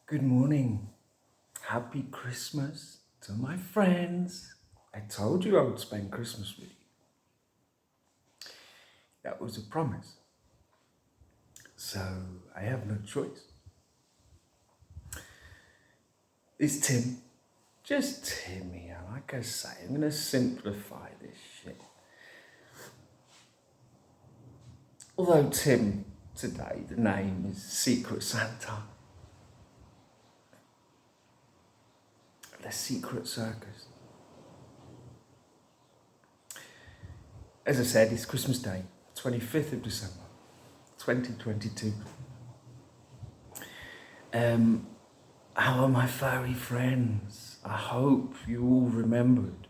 Good morning. Happy Christmas to my friends. I told you I would spend Christmas with you. That was a promise. So I have no choice. It's Tim. Just Tim here. Like I say, I'm going to simplify this shit. Although Tim today, the name is Secret Santa. The Secret Circus. As I said, it's Christmas Day, 25th of December, 2022. How are my furry friends? I hope you all remembered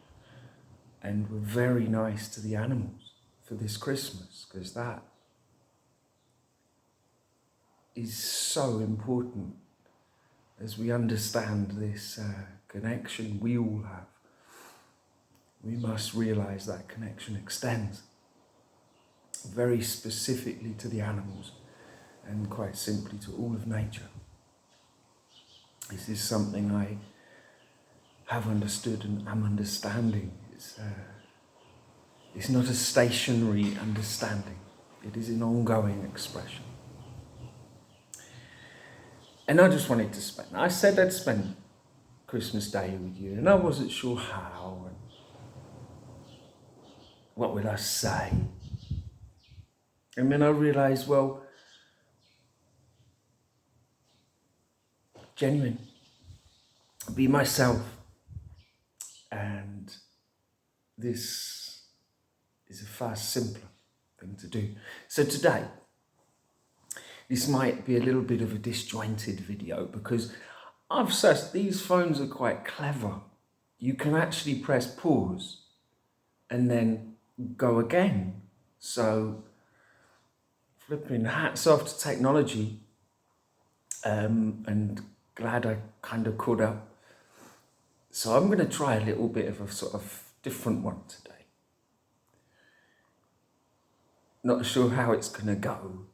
and were very nice to the animals for this Christmas, because that is so important as we understand this connection we all have. We must realize that connection extends very specifically to the animals and quite simply to all of nature. This is something I have understood and am understanding. It's not a stationary understanding. It is an ongoing expression. And I just wanted to I said I'd spend Christmas Day with you, and I wasn't sure how, and what would I say? And then I realized, well, genuine, be myself. And this is a far simpler thing to do. So today, this might be a little bit of a disjointed video because I've searched, these phones are quite clever. You can actually press pause and then go again. So flipping hats off to technology, and glad I kind of caught up. So I'm going to try a little bit of a sort of different one today. Not sure how it's going to go,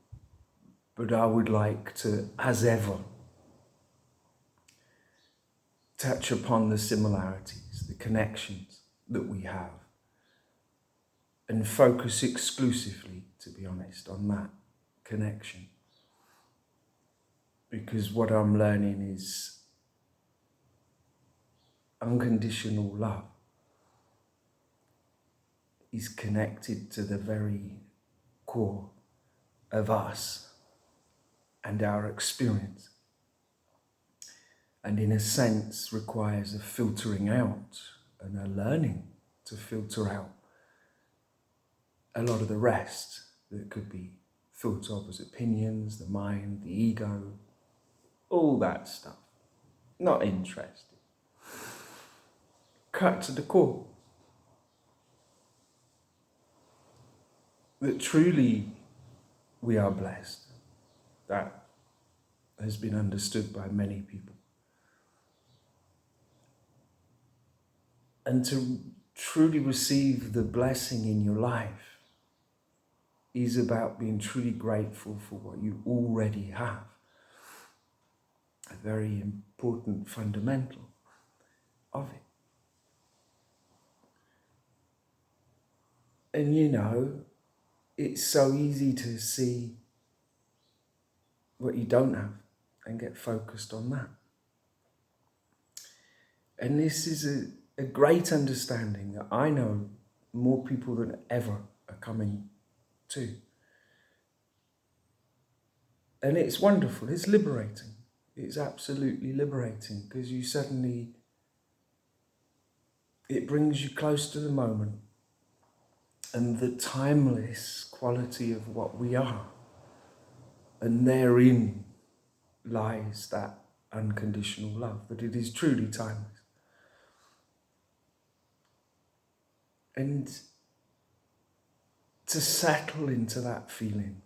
but I would like to, as ever, touch upon the similarities, the connections that we have, and focus exclusively, to be honest, on that connection. Because what I'm learning is unconditional love is connected to the very core of us and our experience, and in a sense requires a filtering out and a learning to filter out a lot of the rest that could be thought of as opinions, the mind, the ego, all that stuff. Not interested. Cut to the core. That truly we are blessed. That has been understood by many people. And to truly receive the blessing in your life is about being truly grateful for what you already have. A very important fundamental of it. And you know, it's so easy to see what you don't have and get focused on that. And this is a great understanding that I know more people than ever are coming to. And it's wonderful, it's liberating. It's absolutely liberating because you suddenly, it brings you close to the moment and the timeless quality of what we are. And therein lies that unconditional love, that it is truly timeless. And to settle into that feeling.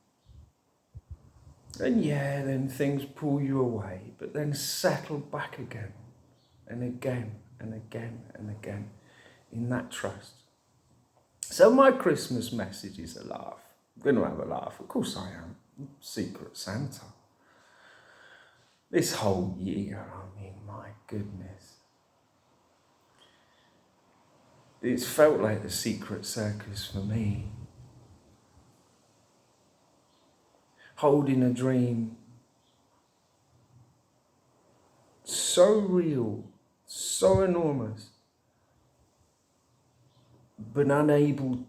And yeah, then things pull you away, but then settle back again and again and again and again in that trust. So my Christmas message is a laugh. I'm going to have a laugh. Of course I am. Secret Santa. This whole year, I mean, my goodness. It's felt like the secret circus for me. Holding a dream so real, so enormous, but unable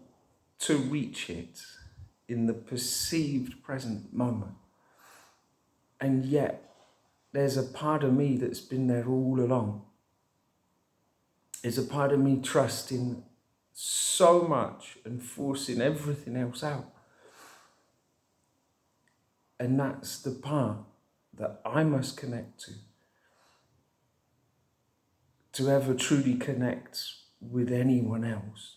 to reach it in the perceived present moment. And yet, there's a part of me that's been there all along. There's a part of me trusting so much and forcing everything else out. And that's the part that I must connect to ever truly connect with anyone else.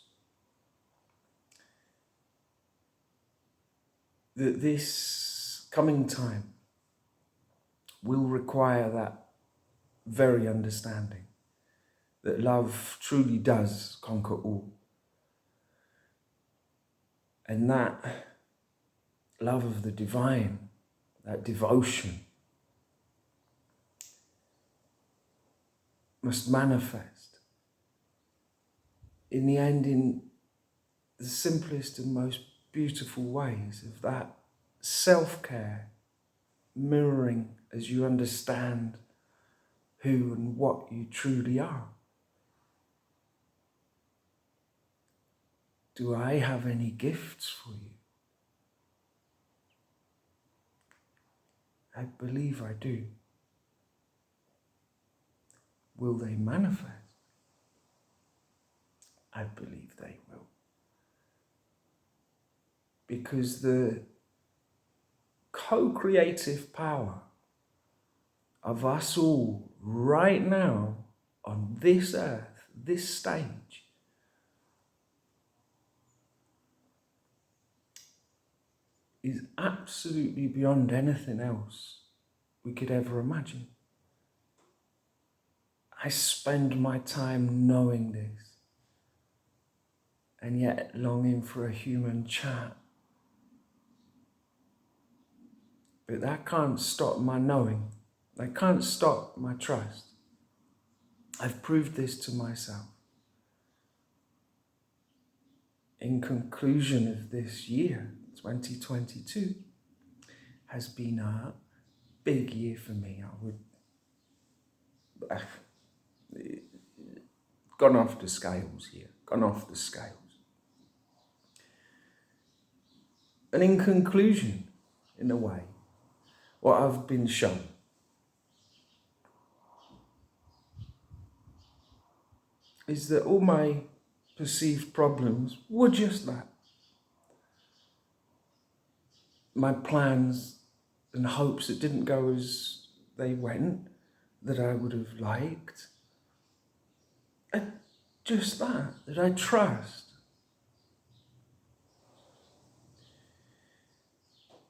That this coming time will require that very understanding, that love truly does conquer all. And that love of the divine, that devotion, must manifest in the end in the simplest and most beautiful ways of that self-care, mirroring as you understand who and what you truly are. Do I have any gifts for you? I believe I do. Will they manifest? I believe they will. Because the co-creative power of us all right now on this earth, this stage, is absolutely beyond anything else we could ever imagine. I spend my time knowing this and yet longing for a human chat. But that can't stop my knowing. That can't stop my trust. I've proved this to myself. In conclusion of this year, 2022, has been a big year for me. Gone off the scales here, gone off the scales. And in conclusion, in a way, what I've been shown is that all my perceived problems were just that. My plans and hopes that didn't go as they went, that I would have liked. Just that I trust.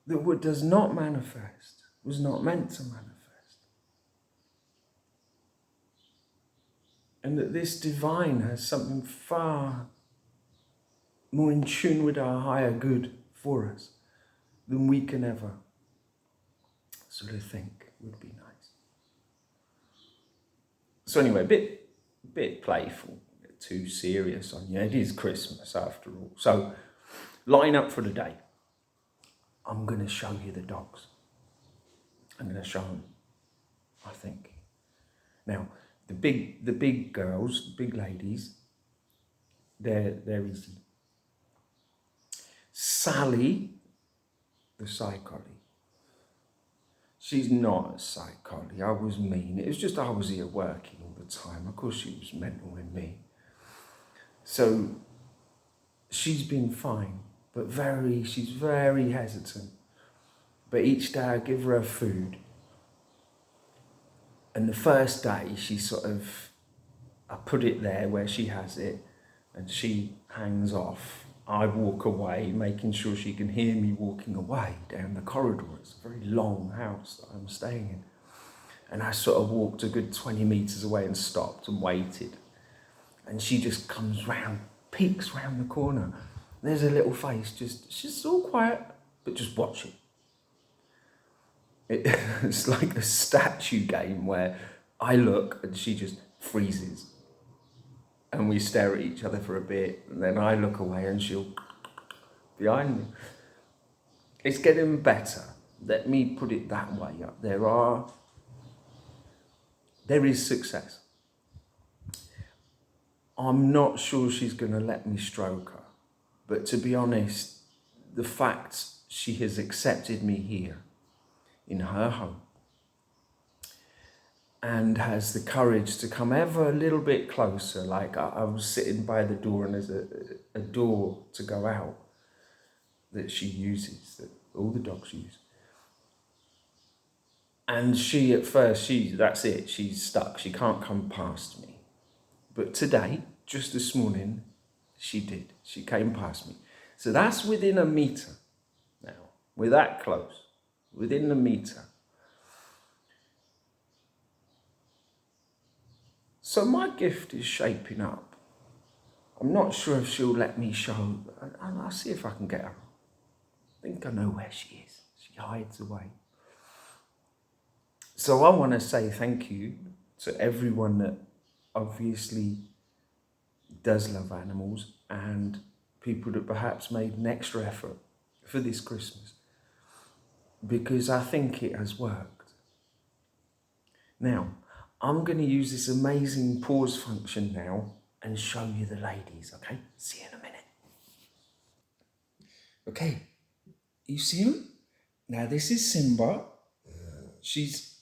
That what does not manifest was not meant to manifest. And that this divine has something far more in tune with our higher good for us than we can ever sort of think would be nice. So anyway, a bit playful, a bit too serious on you. It is Christmas after all. So line up for the day. I'm going to show you the dogs. I'm going to show them, I think. Now, the big girls, big ladies, they're easy. Sally, the side collie. She's not a side collie. I was mean. It was just I was here working all the time. Of course, she was mental in me. So she's been fine, but she's very hesitant. But each day I give her food. And the first day I put it there where she has it and she hangs off. I walk away, making sure she can hear me walking away down the corridor. It's a very long house that I'm staying in. And I sort of walked a good 20 meters away and stopped and waited. And she just comes round, peeks round the corner. There's a little face, she's all quiet, but just watching. It's like a statue game where I look and she just freezes. And we stare at each other for a bit, and then I look away and she'll behind me. It's getting better. Let me put it that way. There is success. I'm not sure she's going to let me stroke her. But to be honest, the fact she has accepted me here in her home and has the courage to come ever a little bit closer, like I was sitting by the door and there's a door to go out that she uses, that all the dogs use. And she, at first, that's it, she's stuck, she can't come past me. But today, just this morning, she did. She came past me. So that's within a metre now. We're that close, within the metre. So my gift is shaping up. I'm not sure if she'll let me show. I'll see if I can get her. I think I know where she is. She hides away. So I want to say thank you to everyone that obviously does love animals and people that perhaps made an extra effort for this Christmas, because I think it has worked. Now, I'm going to use this amazing pause function now and show you the ladies, okay? See you in a minute. Okay, you see them? Now this is Simba. She's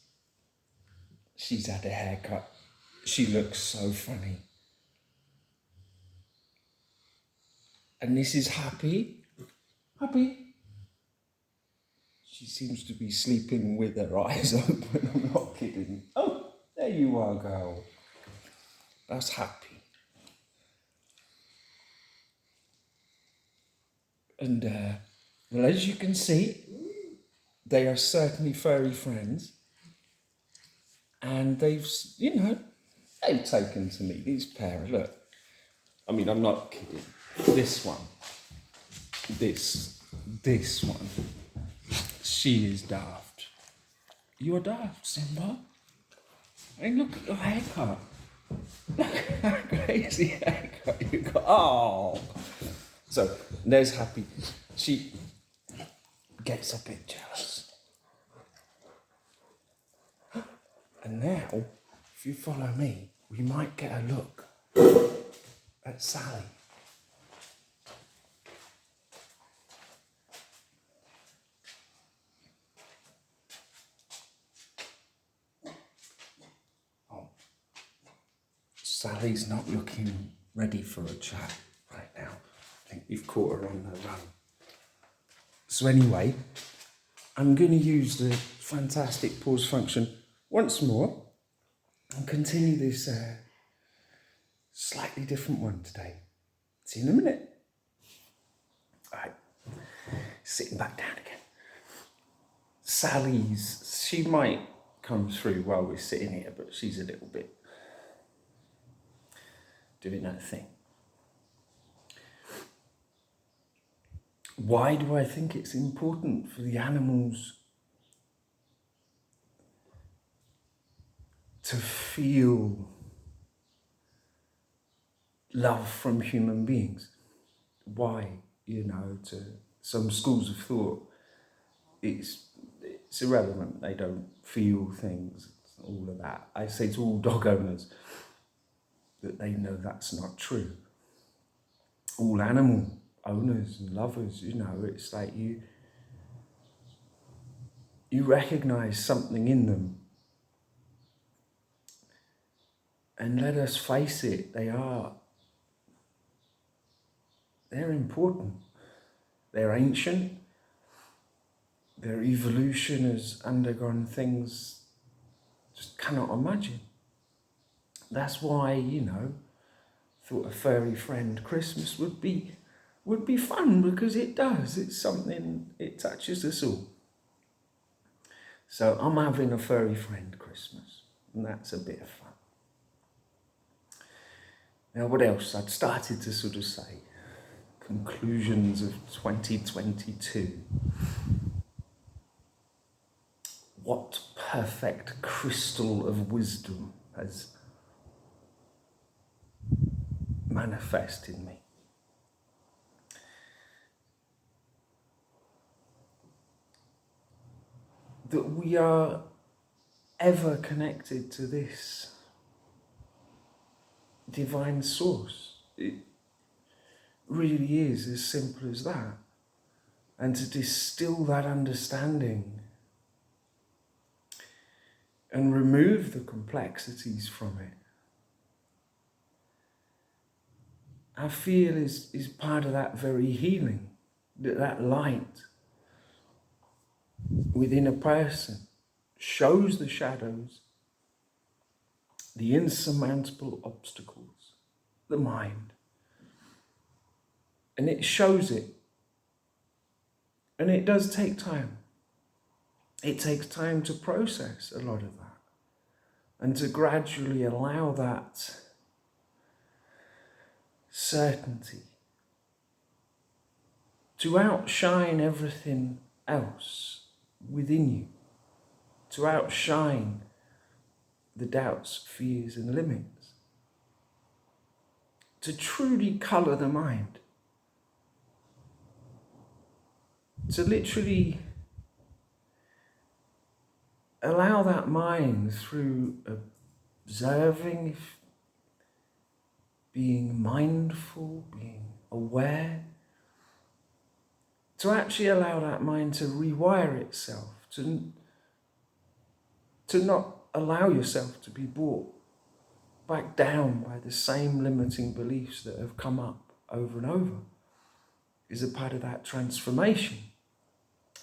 had a haircut. She looks so funny. And this is Happy. Happy. She seems to be sleeping with her eyes open. I'm not kidding. Oh, there you are, girl. That's Happy. And, well, as you can see, they are certainly furry friends. And they've taken to me, these pair. Look, I mean, I'm not kidding. This one, this one, she is daft. You're daft, Simba. Hey, look at your haircut. Look at that crazy haircut you got. Oh. So, there's Happy. She gets a bit jealous. And now, if you follow me, we might get a look at Sally. Oh, Sally's not looking ready for a chat right now. I think we've caught her on the run. So anyway, I'm going to use the fantastic pause function once more and continue this slightly different one today. See you in a minute. All right, sitting back down again. Sally's, she might come through while we're sitting here, but she's a little bit doing her thing. Why do I think it's important for the animals to feel love from human beings? Why? To some schools of thought, it's irrelevant. They don't feel things, all of that. I say to all dog owners that they know that's not true. All animal owners and lovers, it's like you recognize something in them. And let us face it, they're important. They're ancient. Their evolution has undergone things just cannot imagine. That's why, thought a furry friend Christmas would be fun, because it does. It's something, it touches us all. So I'm having a furry friend Christmas, and that's a bit of fun. Now, what else? I'd started to sort of say conclusions of 2022. what perfect crystal of wisdom has manifested in me. That we are ever connected to this divine source. It really is as simple as that. And to distill that understanding and remove the complexities from it, I feel is part of that very healing, that light within a person shows the shadows, the insurmountable obstacles, the mind. And it shows it. And it does take time. It takes time to process a lot of that and to gradually allow that certainty to outshine everything else within you, to outshine the doubts, fears, and limits, to truly colour the mind, to literally allow that mind through observing, being mindful, being aware, to actually allow that mind to rewire itself, to not allow yourself to be brought back down by the same limiting beliefs that have come up over and over, is a part of that transformation.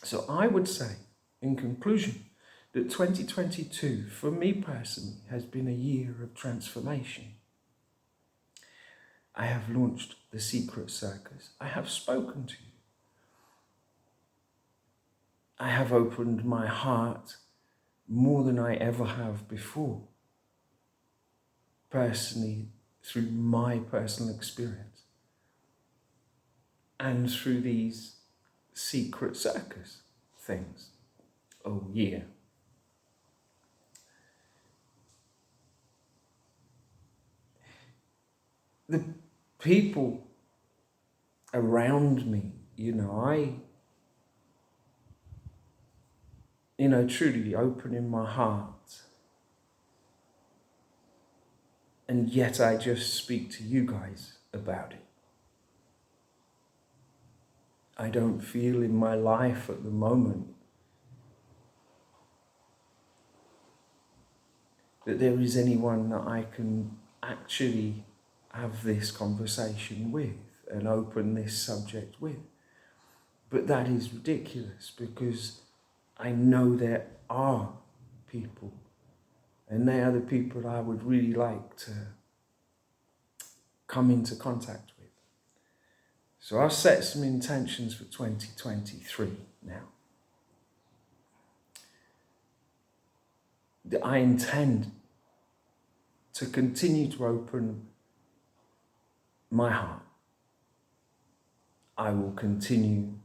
So I would say, in conclusion, that 2022, for me personally, has been a year of transformation. I have launched the Secret Circus. I have spoken to you. I have opened my heart more than I ever have before, personally, through my personal experience and through these Secret Circus things. Oh yeah. The people around me, truly opening my heart, and yet I just speak to you guys about it. I don't feel in my life at the moment that there is anyone that I can actually have this conversation with and open this subject with. But that is ridiculous, because I know there are people, and they are the people I would really like to come into contact with. So I've set some intentions for 2023 now. I intend to continue to open my heart. I will continue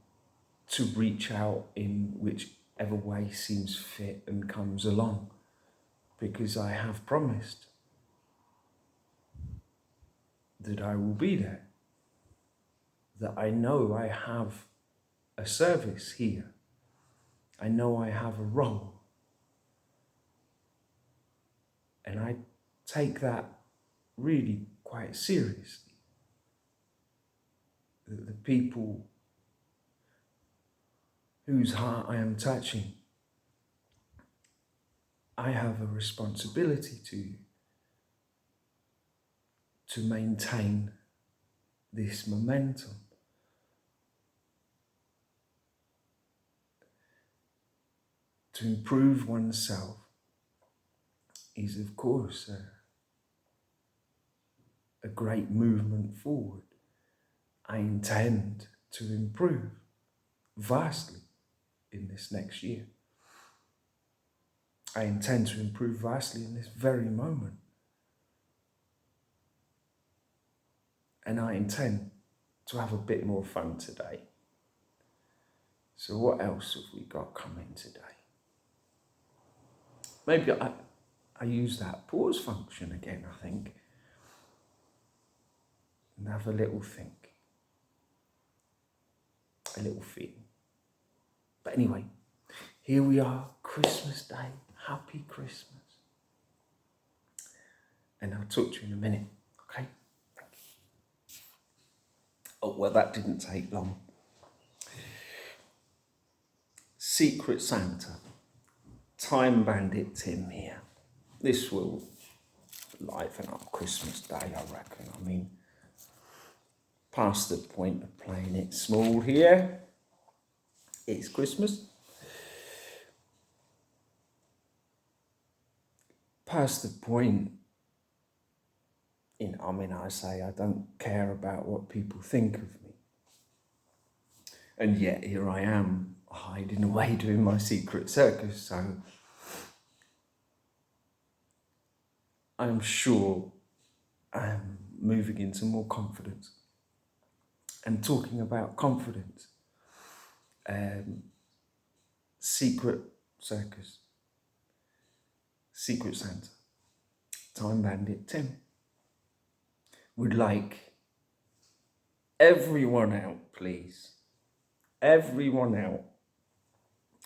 to reach out in whichever way seems fit and comes along, because I have promised that I will be there, that I know I have a service here. I know I have a role. And I take that really quite seriously. The people whose heart I am touching, I have a responsibility to maintain this momentum. To improve oneself is, of course, a great movement forward. I intend to improve vastly in this next year. I intend to improve vastly in this very moment. And I intend to have a bit more fun today. So what else have we got coming today? Maybe I use that pause function again, I think, and have a little think, a little feel. But anyway, here we are, Christmas Day. Happy Christmas. And I'll talk to you in a minute, okay? Oh, well, that didn't take long. Secret Santa, Time Bandit Tim here. This will liven up Christmas Day, I reckon. I mean, past the point of playing it small here, it's Christmas. Past the point, I say I don't care about what people think of me. And yet here I am, hiding away doing my secret circus, so I'm sure I'm moving into more confidence. And talking about confidence, secret circus, Secret Santa, Time Bandit Tim would like everyone out, please. Everyone out.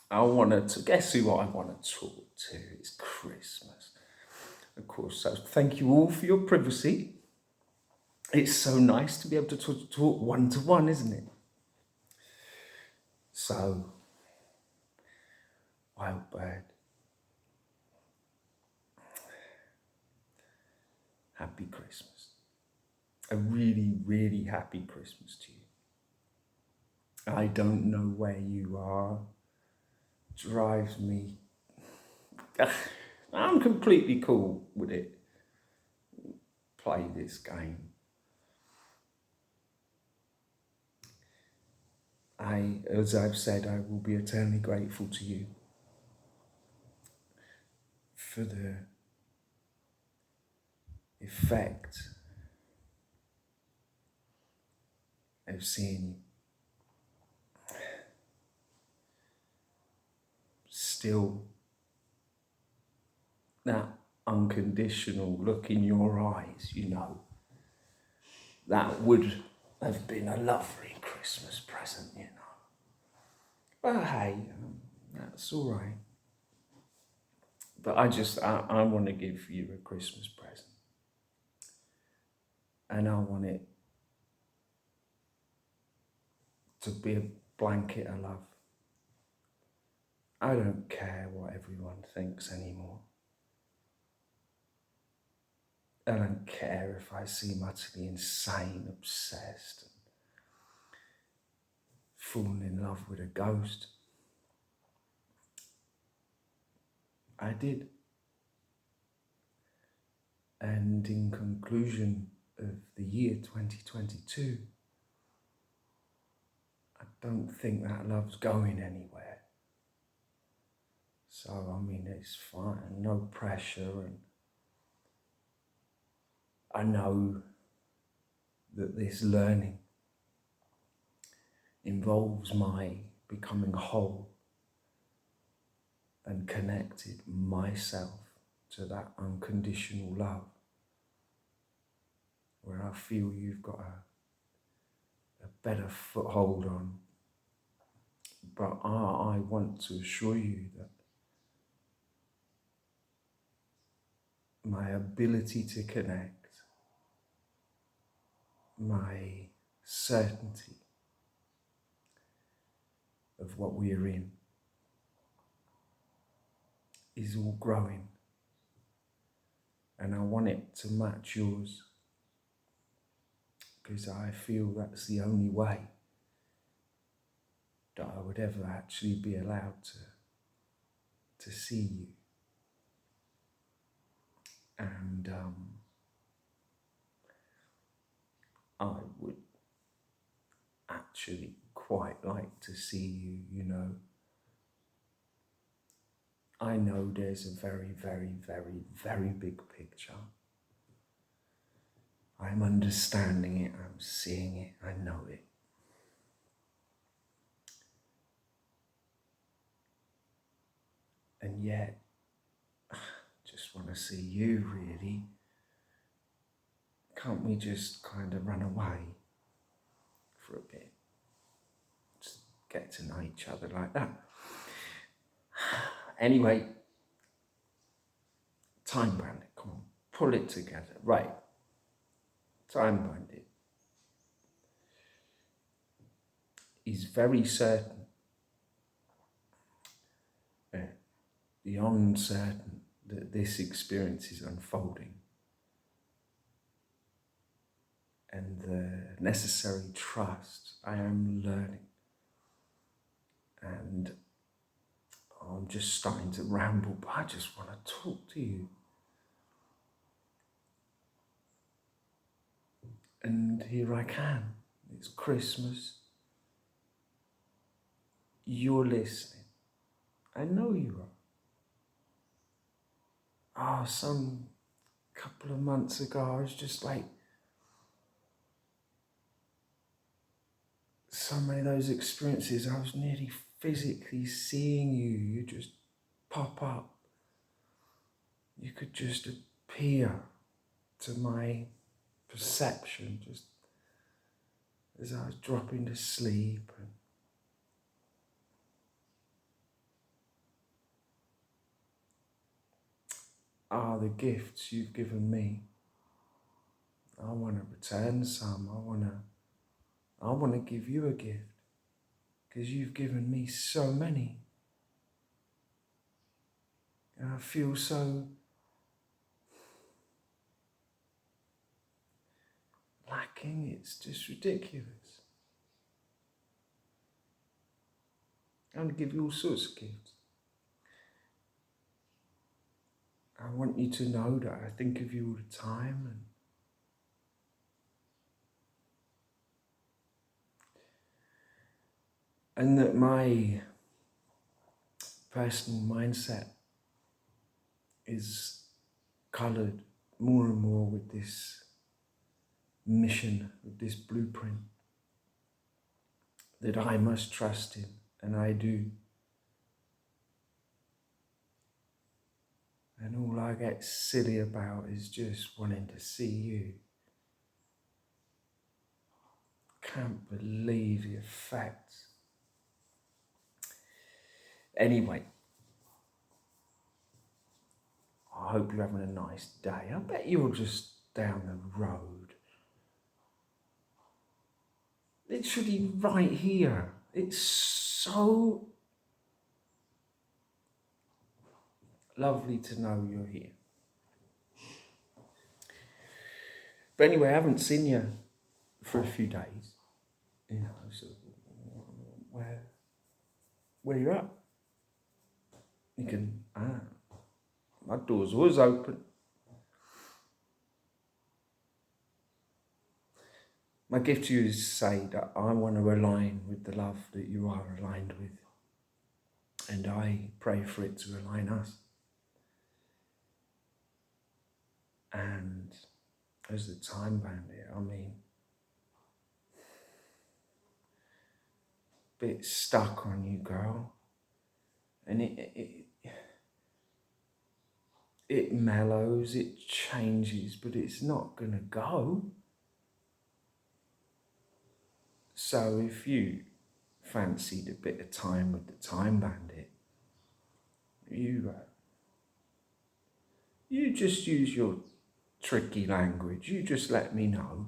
I wanted to, guess who I want to talk to? It's Christmas. Of course, so thank you all for your privacy. It's so nice to be able to talk one-to-one, isn't it? So, Wild Bird, happy Christmas. A really, really happy Christmas to you. I don't know where you are. Drives me. I'm completely cool with it. Play this game. As I've said, I will be eternally grateful to you for the effect of seeing you still, that unconditional look in your eyes, that would have been a lovely Christmas present, But hey, that's all right. But I want to give you a Christmas present. And I want it to be a blanket of love. I don't care what everyone thinks anymore. I don't care if I seem utterly insane, obsessed, and falling in love with a ghost. I did. And in conclusion of the year 2022, I don't think that love's going anywhere. So, it's fine, no pressure, and I know that this learning involves my becoming whole and connected myself to that unconditional love, where I feel you've got a better foothold on. But I want to assure you that my ability to connect, my certainty of what we are in is all growing. And I want it to match yours, because I feel that's the only way that I would ever actually be allowed to see you. And I would actually quite like to see you, I know there's a very, very, very, very big picture. I'm understanding it, I'm seeing it, I know it. And yet, just want to see you, really. Can't we just kind of run away for a bit? Just get to know each other like that. Anyway, Time Bandit, come on, pull it together. Right, Time Bandit is very certain, beyond certain, that this experience is unfolding. And the necessary trust I am learning. And I'm just starting to ramble, but I just want to talk to you. And here I can. It's Christmas. You're listening. I know you are. Some couple of months ago, I was just like, so many of those experiences, I was nearly physically seeing you. You just pop up. You could just appear to my perception just as I was dropping to sleep. And the gifts you've given me, I want to return some. I want to give you a gift, because you've given me so many. And I feel so lacking. It's just ridiculous. I want to give you all sorts of gifts. I want you to know that I think of you all the time, and that my personal mindset is coloured more and more with this mission, with this blueprint that I must trust in, and I do. And all I get silly about is just wanting to see you. Can't believe the effects. Anyway, I hope you're having a nice day. I bet you're just down the road. Literally right here. It's so lovely to know you're here. But anyway, I haven't seen you for a few days. You know, so where you at? You can, my door's always open. My gift to you is to say that I want to align with the love that you are aligned with. And I pray for it to align us. And as the Time Bandit, I mean, bit stuck on you, girl. And it mellows, it changes, but it's not gonna go. So if you fancied a bit of time with the Time Bandit, you just use your tricky language. You just let me know.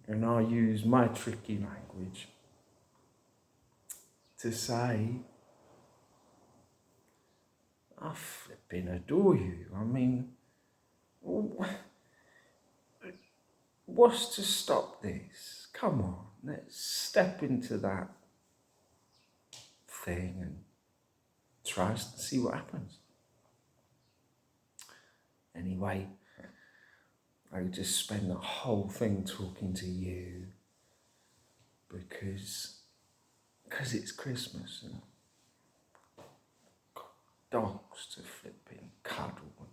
And I'll use my tricky language to say, I flipping adore you. I mean, what's to stop this? Come on, let's step into that thing and trust and see what happens. Anyway, I just spend the whole thing talking to you because it's Christmas and got dogs to flipping cuddle, and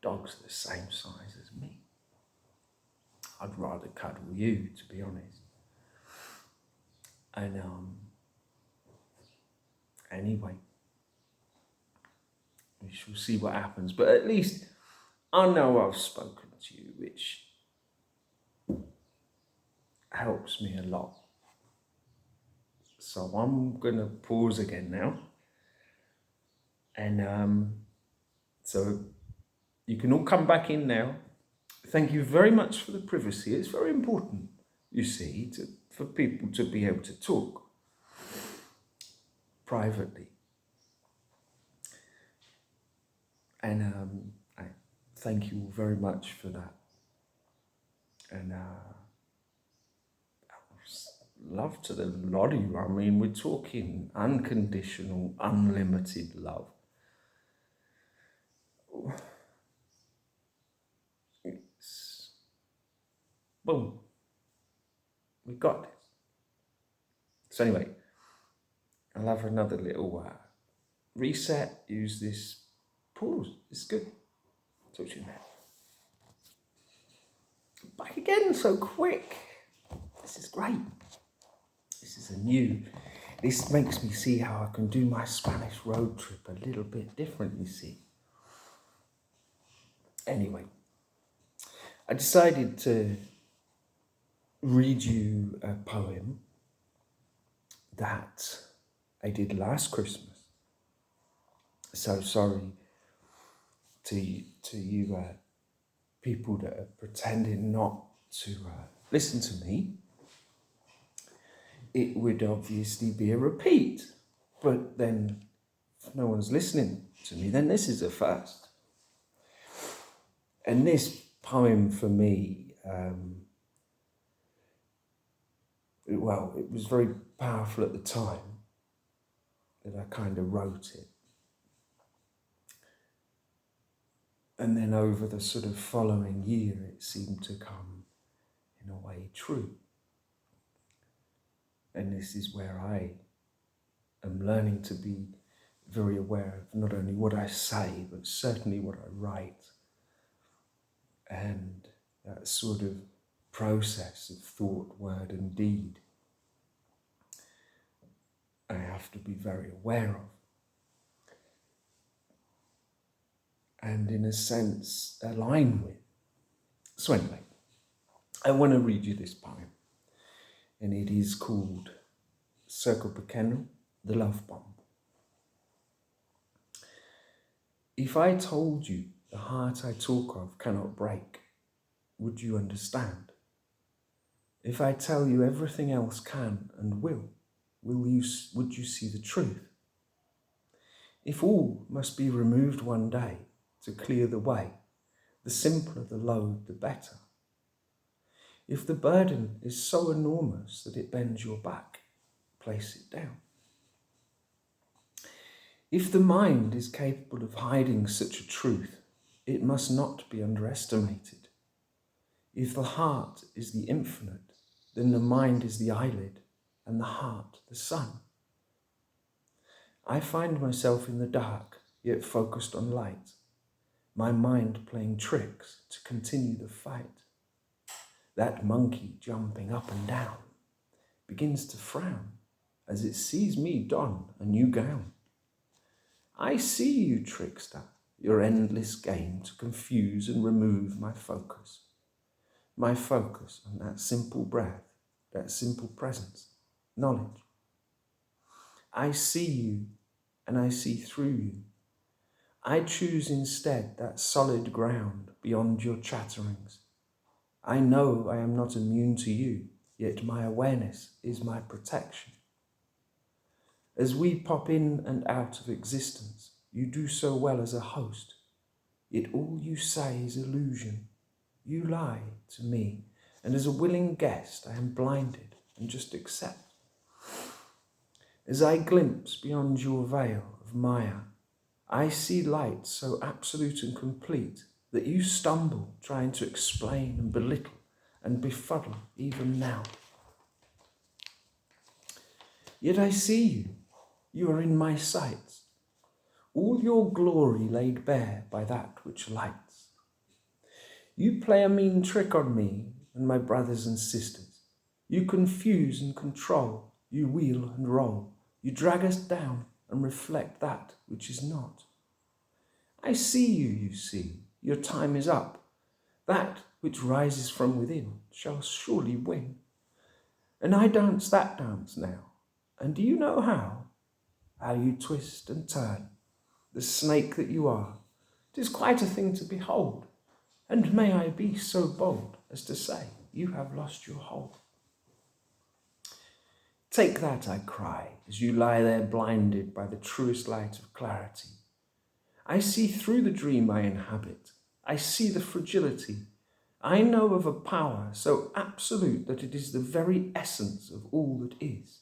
dogs are the same size as me. I'd rather cuddle you, to be honest. And anyway, We shall see what happens. But at least I know I've spoken to you, which helps me a lot. So I'm going to pause again now. And so you can all come back in now. Thank you very much for the privacy. It's very important, you see, for people to be able to talk privately. And I thank you all very much for that. And love to the lot of you. I mean, we're talking unconditional, unlimited love. It's, boom, we got this. So anyway, I'll have another little reset, use this pause. It's good. Talk to you now. Back again so quick. This is great. This makes me see how I can do my Spanish road trip a little bit different, you see. Anyway, I decided to read you a poem that I did last Christmas. So sorry to you people that are pretending not to listen to me. It would obviously be a repeat, but then if no one's listening to me, then this is a first. And this poem for me, it was very powerful at the time that I kind of wrote it. And then over the sort of following year, it seemed to come in a way true. And this is where I am learning to be very aware of not only what I say, but certainly what I write. And that sort of process of thought, word, and deed, I have to be very aware of. And in a sense, align with. So anyway, I want to read you this poem. And it is called Circo Pequeno, the Love Bomb. If I told you the heart I talk of cannot break, would you understand? If I tell you everything else can and would you see the truth? If all must be removed one day to clear the way, the simpler the load, the better. If the burden is so enormous that it bends your back, place it down. If the mind is capable of hiding such a truth, it must not be underestimated. If the heart is the infinite, then the mind is the eyelid and the heart the sun. I find myself in the dark, yet focused on light, my mind playing tricks to continue the fight. That monkey jumping up and down begins to frown as it sees me don a new gown. I see you, trickster, your endless game to confuse and remove my focus on that simple breath, that simple presence, knowledge. I see you and I see through you. I choose instead that solid ground beyond your chatterings. I know I am not immune to you, yet my awareness is my protection. As we pop in and out of existence, you do so well as a host, yet all you say is illusion. You lie to me, and as a willing guest, I am blinded and just accept. As I glimpse beyond your veil of Maya, I see light so absolute and complete that you stumble trying to explain and belittle and befuddle even now. Yet I see you. You are in my sights, all your glory laid bare by that which lights. You play a mean trick on me and my brothers and sisters. You confuse and control, you wheel and roll. You drag us down and reflect that which is not. I see you, you see. Your time is up. That which rises from within shall surely win. And I dance that dance now. And do you know how? How you twist and turn, the snake that you are. 'Tis quite a thing to behold. And may I be so bold as to say you have lost your hold. Take that, I cry, as you lie there blinded by the truest light of clarity. I see through the dream I inhabit. I see the fragility. I know of a power so absolute that it is the very essence of all that is.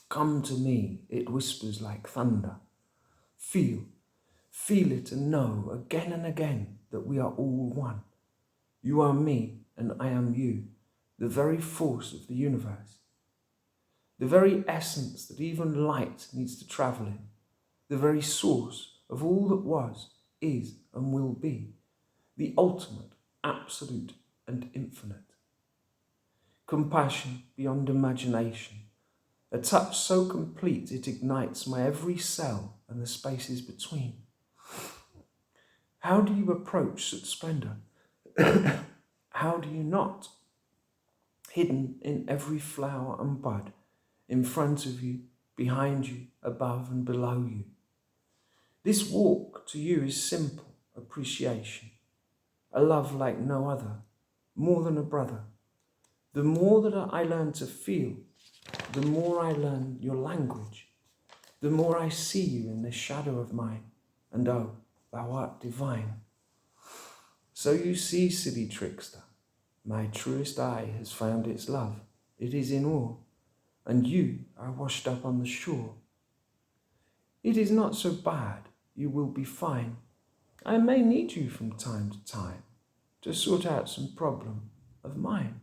Come to me, it whispers like thunder. Feel it and know again and again that we are all one. You are me and I am you, the very force of the universe. The very essence that even light needs to travel in. The very source of all that was, is and will be. The ultimate, absolute and infinite. Compassion beyond imagination. A touch so complete it ignites my every cell and the spaces between. How do you approach such splendor? How do you not? Hidden in every flower and bud, in front of you, behind you, above and below you. This walk to you is simple appreciation, a love like no other, more than a brother. The more that I learn to feel, the more I learn your language, the more I see you in this shadow of mine, and oh, thou art divine. So you see, silly trickster, my truest eye has found its love. It is in awe, and you are washed up on the shore. It is not so bad, you will be fine. I may need you from time to time to sort out some problem of mine.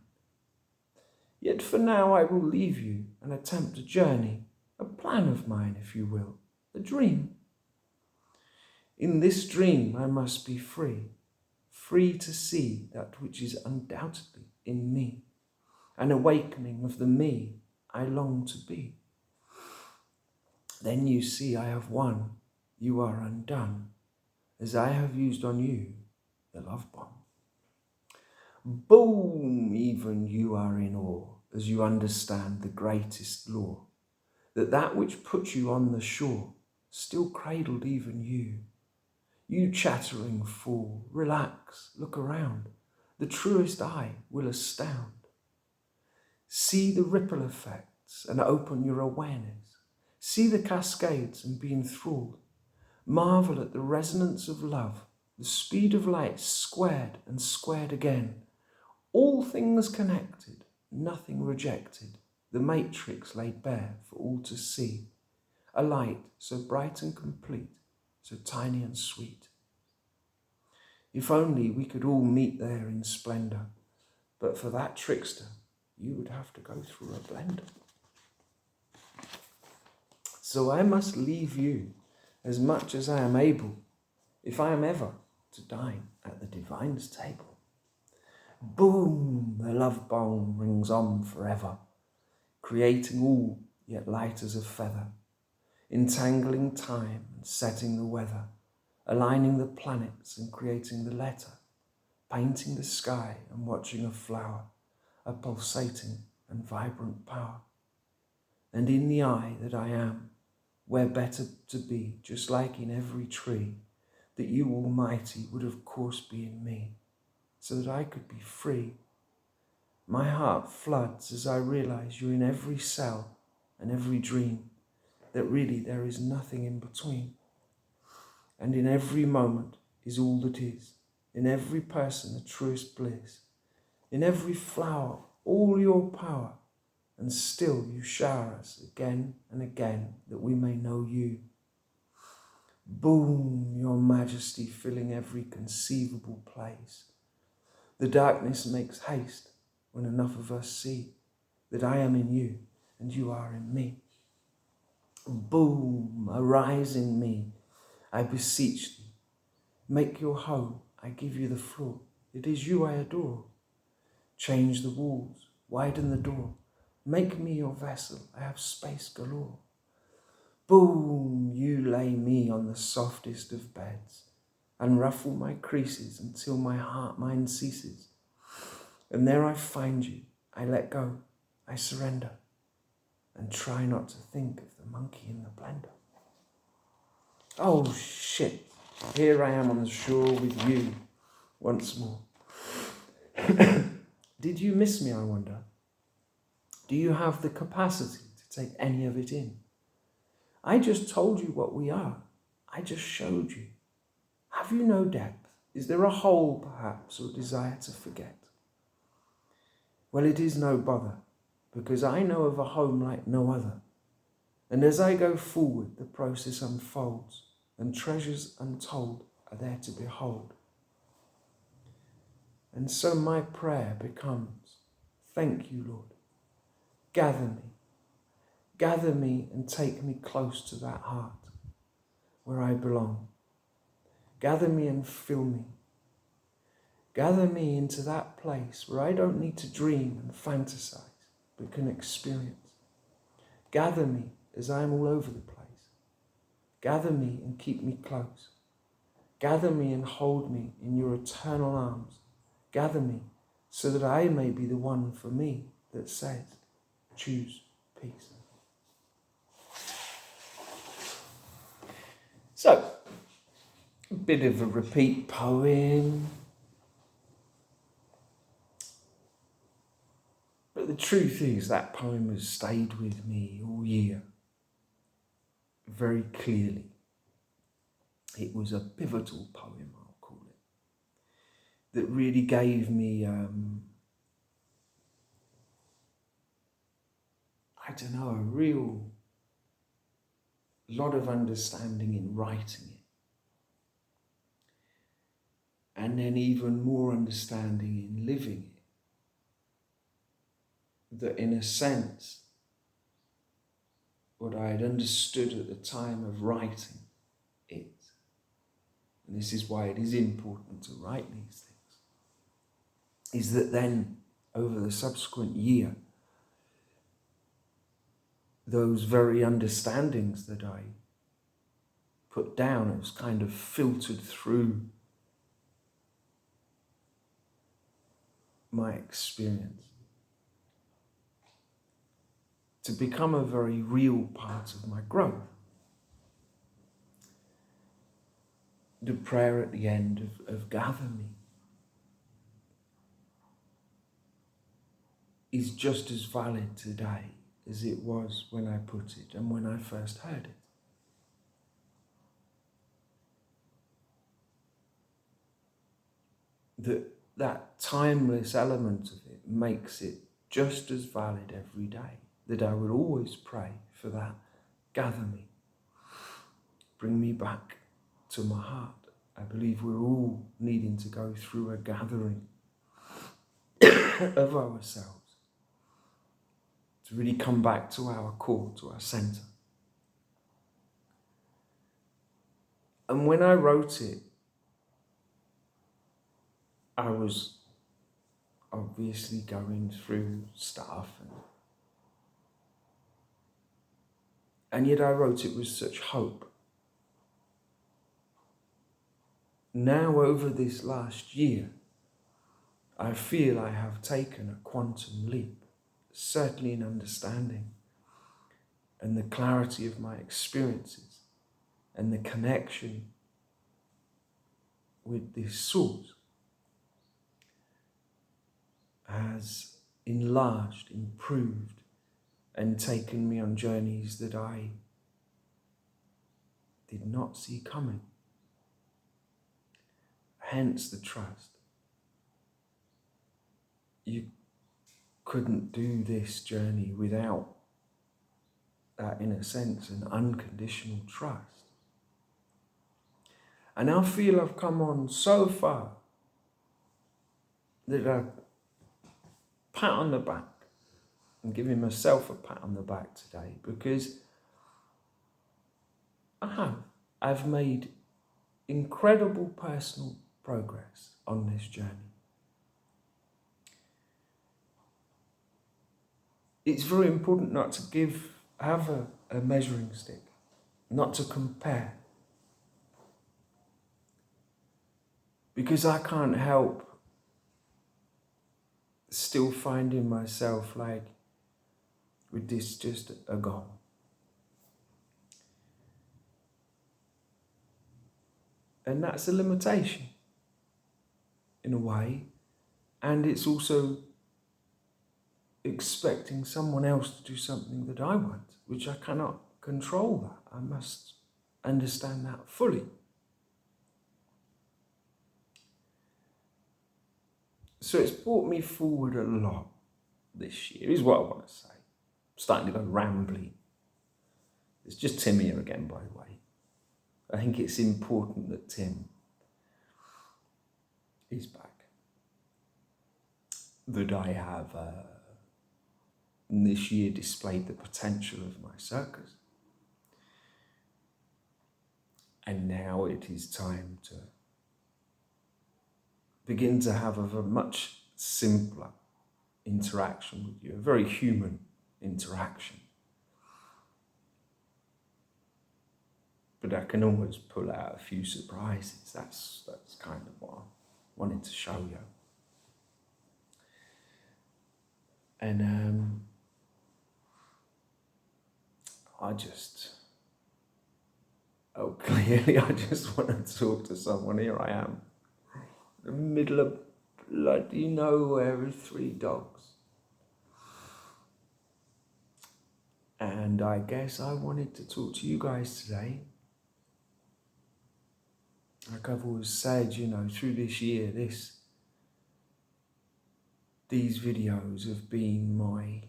Yet for now I will leave you and attempt a journey, a plan of mine, if you will, a dream. In this dream I must be free, free to see that which is undoubtedly in me, an awakening of the me I long to be. Then you see I have won, you are undone, as I have used on you the love bomb. Boom, even you are in awe, as you understand the greatest law, that which put you on the shore still cradled even you. You chattering fool, relax, look around, the truest eye will astound. See the ripple effects and open your awareness. See the cascades and be enthralled. Marvel at the resonance of love, the speed of light squared and squared again. All things connected, nothing rejected, the matrix laid bare for all to see. A light so bright and complete, so tiny and sweet. If only we could all meet there in splendor, but for that trickster, you would have to go through a blender. So I must leave you as much as I am able, if I am ever to dine at the divine's table. Boom, the love bomb rings on forever, creating all yet light as a feather, entangling time and setting the weather, aligning the planets and creating the letter, painting the sky and watching a flower, a pulsating and vibrant power. And in the eye that I am, where better to be, just like in every tree, that you Almighty would of course be in me, so that I could be free. My heart floods as I realize you're in every cell and every dream, that really there is nothing in between. And in every moment is all that is, in every person the truest bliss, in every flower all your power, and still you shower us again and again that we may know you. Boom, your majesty filling every conceivable place. The darkness makes haste when enough of us see that I am in you and you are in me. Boom, arise in me, I beseech thee. Make your home, I give you the floor. It is you I adore. Change the walls, widen the door. Make me your vessel, I have space galore. Boom, you lay me on the softest of beds, unruffle my creases until my heart mind ceases. And there I find you, I let go, I surrender, and try not to think of the monkey in the blender. Oh shit, here I am on the shore with you once more. Did you miss me, I wonder? Do you have the capacity to take any of it in? I just told you what we are. I just showed you. Have you no depth? Is there a hole, perhaps, or desire to forget? Well, it is no bother, because I know of a home like no other. And as I go forward, the process unfolds, and treasures untold are there to behold. And so my prayer becomes, thank you, Lord. Gather me and take me close to that heart where I belong. Gather me and fill me. Gather me into that place where I don't need to dream and fantasize, but can experience. Gather me as I am all over the place. Gather me and keep me close. Gather me and hold me in your eternal arms. Gather me so that I may be the one for me that says, choose peace. So, a bit of a repeat poem. But the truth is that poem has stayed with me all year, very clearly. It was a pivotal poem, I'll call it, that really gave me, a real lot of understanding in writing it. And then even more understanding in living it. That in a sense, what I had understood at the time of writing it, and this is why it is important to write these things, is that then over the subsequent year, those very understandings that I put down, it was kind of filtered through my experience to become a very real part of my growth. The prayer at the end of gather me is just as valid today as it was when I put it and when I first heard it. That timeless element of it makes it just as valid every day, that I would always pray for that. Gather me. Bring me back to my heart. I believe we're all needing to go through a gathering of ourselves to really come back to our core, to our center. And when I wrote it, I was obviously going through stuff, and yet I wrote it with such hope. Now, over this last year, I feel I have taken a quantum leap, certainly in understanding and the clarity of my experiences and the connection with this source has enlarged, improved, and taken me on journeys that I did not see coming. Hence the trust. You couldn't do this journey without that, in a sense, an unconditional trust. And I feel I've come on so far that I pat on the back and giving myself a pat on the back today, because I've made incredible personal progress on this journey. It's very important not to have a measuring stick not to compare. Because I can't help still finding myself like, with this just a goal. And that's a limitation, in a way. And it's also expecting someone else to do something that I want, which I cannot control that. I must understand that fully. So it's brought me forward a lot this year, is what I want to say. I'm starting to go rambly. It's just Tim here again, by the way. I think it's important that Tim is back. That I have this year displayed the potential of my circus. And now it is time to begin to have a much simpler interaction with you, a very human interaction. But I can always pull out a few surprises. That's kind of what I wanted to show you. And clearly I just want to talk to someone. Here I am, in the middle of bloody nowhere with 3 dogs. And I guess I wanted to talk to you guys today. Like I've always said, through this year, these videos have been my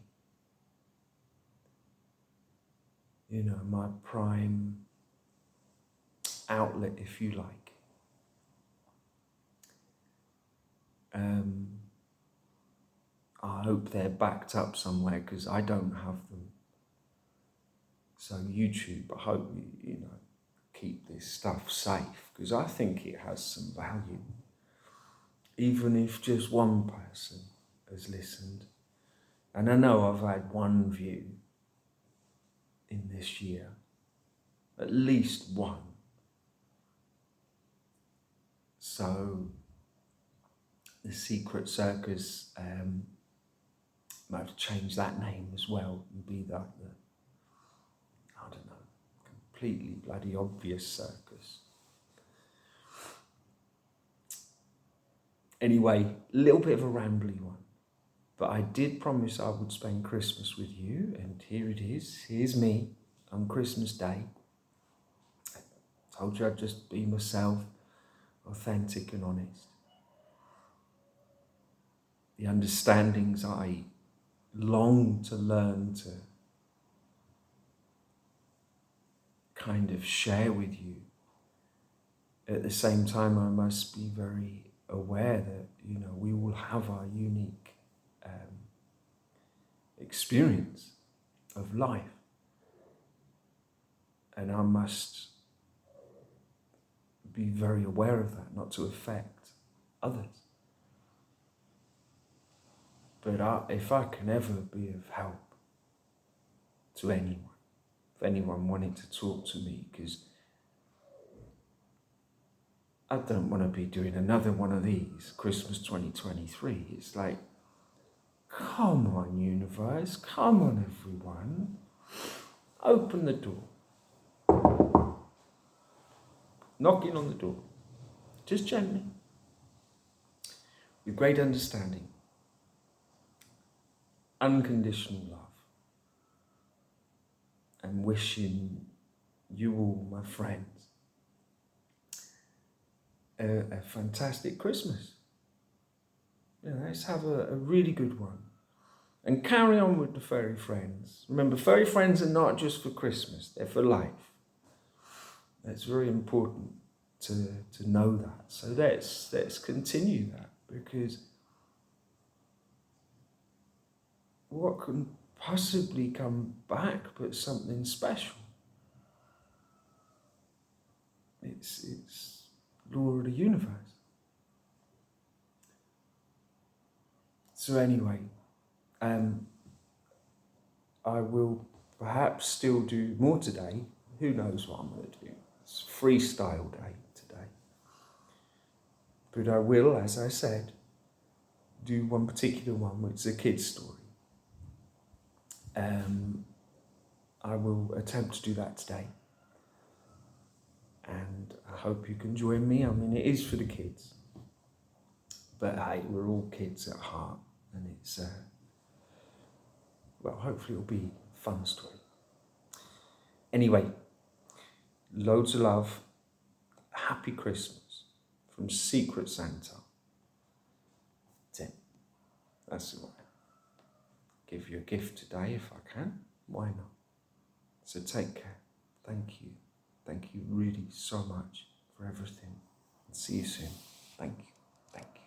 prime outlet, if you like. I hope they're backed up somewhere, because I don't have them. So YouTube, I hope you keep this stuff safe, because I think it has some value. Even if just one person has listened. And I know I've had 1 view in this year, at least 1. So the Secret Circus might have to change that name as well and be the I don't know, completely bloody obvious circus. Anyway, a little bit of a rambly one. But I did promise I would spend Christmas with you, and here it is. Here's me on Christmas Day. I told you I'd just be myself, authentic and honest. The understandings I long to learn to kind of share with you. At the same time, I must be very aware that, we all have our unique experience of life. And I must be very aware of that, not to affect others. But if I can ever be of help to anyone, if anyone wanted to talk to me, because I don't want to be doing another one of these, Christmas 2023. It's like, come on, universe, come on, everyone. Open the door. Knocking on the door, just gently, with great understanding, unconditional love, and wishing you all, my friends, a fantastic Christmas. Let's have a really good one. And carry on with the furry friends. Remember, furry friends are not just for Christmas, they're for life. It's very important to know that. So let's continue that, because what can possibly come back but something special? It's law of the universe. So anyway, I will perhaps still do more today, Who knows what I'm going to do? It's freestyle day today. But I will, as I said, do one particular one, which is a kid's story. I will attempt to do that today. And I hope you can join me. I mean, it is for the kids. But hey, we're all kids at heart. And it's, well, hopefully it'll be a fun story. Anyway, loads of love. Happy Christmas from Secret Santa. Tim. That's what I give you a gift today if I can. Why not? So take care. Thank you. Thank you really so much for everything. And see you soon. Thank you. Thank you.